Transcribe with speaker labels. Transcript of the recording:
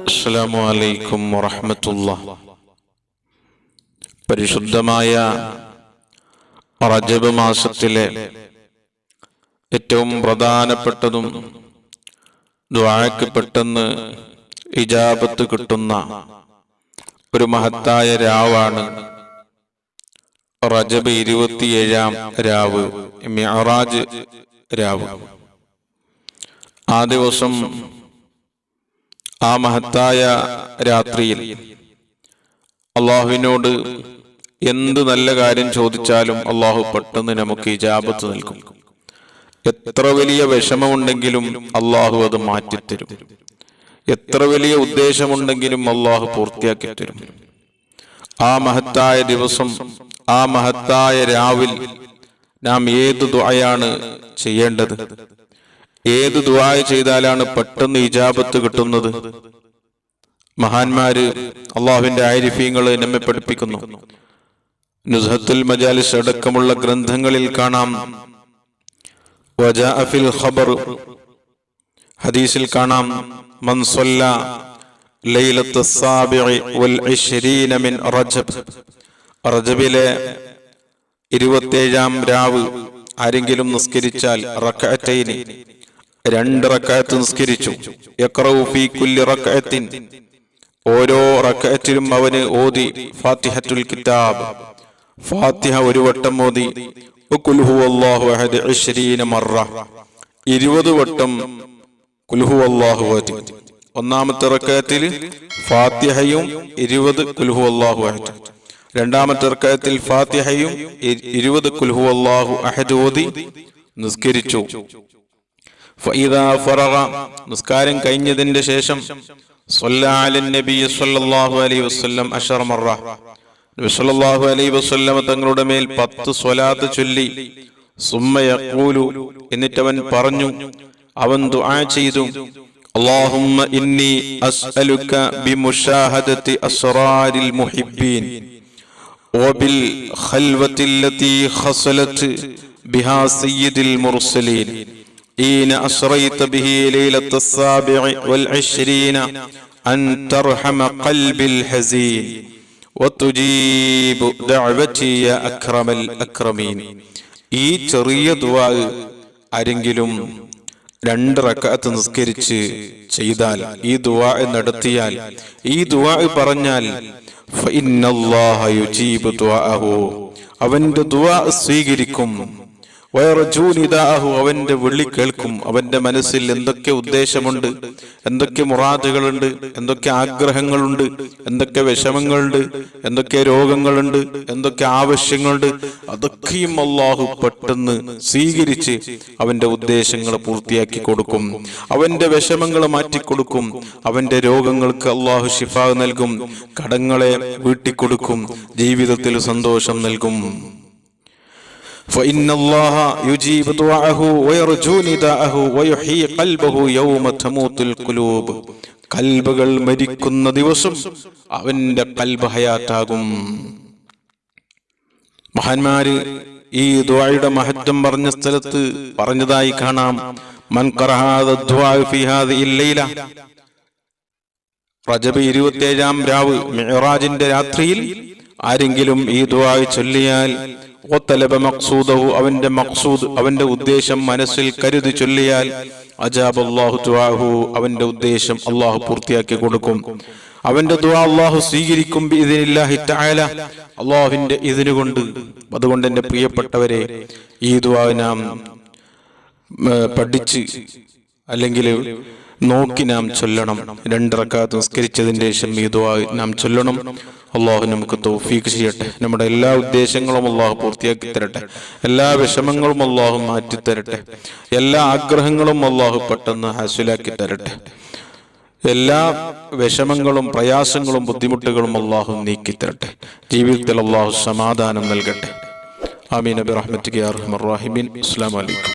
Speaker 1: അസ്സലാമു അലൈക്കും വറഹ്മത്തുള്ളാഹി. പരിശുദ്ധമായ റജബ് മാസത്തിലെ ഏറ്റവും പ്രധാനപ്പെട്ടതും ദുആക്ക് പെട്ടെന്ന് ഇജാബത്ത് കിട്ടുന്ന ഒരു മഹത്തായ രാവാണ് റജബ് 27-ാം രാവ്, മിഅ്റാജ് രാവ്. ആ ദിവസം, ആ മഹത്തായ രാത്രിയിൽ അള്ളാഹുവിനോട് എന്ത് നല്ല കാര്യം ചോദിച്ചാലും അള്ളാഹു പെട്ടെന്ന് നമുക്ക് ഇജാബത്ത് നൽകും. എത്ര വലിയ വിഷമമുണ്ടെങ്കിലും അള്ളാഹു അത് മാറ്റിത്തരും. എത്ര വലിയ ഉദ്ദേശമുണ്ടെങ്കിലും അള്ളാഹു പൂർത്തിയാക്കി തരും. ആ മഹത്തായ ദിവസം, ആ മഹത്തായ രാവിൽ നാം ഏത് ദുആയാണ് ചെയ്യേണ്ടത്? ഏത് ദുആ ചെയ്താലാണ് പെട്ടെന്ന് ഇജാബത്ത് കിട്ടുന്നത്? മഹാന്മാര്, അള്ളാഹുവിന്റെ ആരിഫീങ്ങള് നമ്മെ പഠിപ്പിക്കുന്നു. നുസ്ഹത്തുൽ മജാലിസ് അടക്കമുള്ള ഗ്രന്ഥങ്ങളിൽ കാണാം, വജാഅ ഫിൽ ഖബർ, ഹദീസിൽ കാണാം, മൻ സ്വല്ല ലൈലത്തുസ് സാബിഇ വൽ 20 മിൻ റജബ്, റജബിലെ 27-ാം രാവ് ആരെങ്കിലും നിസ്കരിച്ചാൽ, റക്അത്തൈനി, 2 റക്അത്ത് നിസ്കരിച്ചു, യഖറഉ ഫീ കുല്ലി റക്അത്തിൻ, ഓരോ റക്അത്തിലും അവന് ഓതി ഫാത്തിഹത്തുൽ കിതാബ്, ഫാത്തിഹ ഒരു വട്ടം ഓതി, ഖുൽ ഹുവല്ലാഹു അഹദ് 20 മറ, 20 വട്ടം ഖുൽ ഹുവല്ലാഹു ഓതി. ഒന്നാമത്തെ റക്അത്തിൽ ഫാത്തിഹയും 20 ഖുൽ ഹുവല്ലാഹു അഹദ്, രണ്ടാമത്തെ റക്അത്തിൽ ഫാത്തിഹയും 20 ഖുൽ ഹുവല്ലാഹു അഹദ് ഓതി നിസ്കരിച്ചു. ഫഇദാ ഫറഗ, നിസ്കാരം കഴിഞ്ഞതിന്റെ ശേഷം, സ്വല്ലല്ലാഹു അലൈഹി നബി സ്വല്ലല്ലാഹു അലൈഹി വസല്ലം 10 മറ, നബി സ്വല്ലല്ലാഹു അലൈഹി വസല്ലം തങ്ങളുടെ മേൽ 10 സ്വലാത്ത് ചൊല്ലി. സുമ്മ യഖൂലു, എന്നിട്ട് അവൻ പറഞ്ഞു, അവൻ ദുആ ചെയ്തു, അല്ലാഹുമ്മ ഇന്നി അസ്അലുക ബിമുശാഹദതി അസ്റാരിൽ മുഹിബ്ബീൻ വബിൽ ഖൽവതി അല്ലതി ഖസലത് ബിഹാ സയ്യിദുൽ മുർസലീൻ ഈന അസ്റൈത ബിഹി ലൈലത്തുസ് സാബിഇ വൽ 20 അൻ തർഹമ ഖൽബിൽ ഹസീൻ വതുജീബു ദഅവതി യാ അക്രമൽ അക്രമീൻ. ഈ ചെറിയ ദുആ ആരെങ്കിലും 2 റക്അത്ത് നിസ്കരിച്ച് ചെയ്താൽ, ഈ ദുആ നടത്തിയാൽ, ഈ ദുആ പറഞ്ഞാൽ, ഫഇന്നല്ലാഹ യുജീബു ദുആഅഹു, അവന്റെ ദുആ സ്വീകരിക്കും. വയർജൂ നിദാഅഹു, അവന്റെ വിളി കേൾക്കും. അവന്റെ മനസ്സിൽ എന്തൊക്കെ ഉദ്ദേശമുണ്ട്, എന്തൊക്കെ മുറാദുകളുണ്ട്, എന്തൊക്കെ ആഗ്രഹങ്ങളുണ്ട്, എന്തൊക്കെ വിഷമങ്ങളുണ്ട്, എന്തൊക്കെ രോഗങ്ങളുണ്ട്, എന്തൊക്കെ ആവശ്യങ്ങളുണ്ട്, അതൊക്കെയും അള്ളാഹു പെട്ടെന്ന് സ്വീകരിച്ച് അവന്റെ ഉദ്ദേശങ്ങൾ പൂർത്തിയാക്കി കൊടുക്കും. അവന്റെ വിഷമങ്ങൾ മാറ്റിക്കൊടുക്കും. അവന്റെ രോഗങ്ങൾക്ക് അള്ളാഹു ശിഫാ നൽകും. കടങ്ങളെ വീട്ടിക്കൊടുക്കും. ജീവിതത്തിൽ സന്തോഷം നൽകും. فإن الله يجيب دعاءه ويرجو نداءه ويحيي قلبه يوم تموت القلوب. കൽബുകൾ മരിക്കുന്ന ദിവസം അവന്റെ കൽബ് ഹയാത്താകും. മഹാന്മാര് ഈ ദുആയുടെ മഹത്വം പറഞ്ഞ സ്ഥലത്ത് പറഞ്ഞതായി കാണാം, മൻ ഖറഅ ദുആ ഫീ ഹാദിഹിൽ ലൈല, റജബ് 27-ാം രാവ്, മിഅ്റാജിന്റെ രാത്രിയിൽ ആരെങ്കിലും ഈ ദുആ ചൊല്ലിയാൽ, അവന്റെ മഖ്സൂദ്, അവന്റെ ഉദ്ദേശം മനസ്സിൽ കരുതി ചൊല്ലിയാൽ, അജാബല്ലാഹു ദുആഹു, അവന്റെ ഉദ്ദേശം അള്ളാഹു പൂർത്തിയാക്കി കൊടുക്കും. അവന്റെ ദുആ അള്ളാഹു സ്വീകരിക്കും ബിഇദ്നില്ലാഹി തആല, അള്ളാഹുവിന്റെ ഇദ്ന് കൊണ്ട്. അതുകൊണ്ട് എന്റെ പ്രിയപ്പെട്ടവരെ, ഈ ദുആ നാം പഠിച്ച് അല്ലെങ്കിൽ നോക്കി നാം ചൊല്ലണം. 2 റക്അത്ത് നിസ്കരിച്ചതിന്റെ ശേഷം ഈ ദുആ നാം ചൊല്ലണം. അള്ളാഹു നമുക്ക് തൗഫീഖ് ചെയ്യട്ടെ. നമ്മുടെ എല്ലാ ഉദ്ദേശങ്ങളും അള്ളാഹു പൂർത്തിയാക്കി തരട്ടെ. എല്ലാ വിഷമങ്ങളും അള്ളാഹു മാറ്റിത്തരട്ടെ. എല്ലാ ആഗ്രഹങ്ങളും അള്ളാഹു പെട്ടെന്ന് ഹാസിലാക്കി തരട്ടെ. എല്ലാ വിഷമങ്ങളും പ്രയാസങ്ങളും ബുദ്ധിമുട്ടുകളും അള്ളാഹു നീക്കി തരട്ടെ. ജീവിതത്തിൽ അള്ളാഹു സമാധാനം നൽകട്ടെ. ആമീൻ ബിറഹ്മതിക യാ അർഹമർ റഹീമീൻ. അസ്സലാമു അലൈക്കും.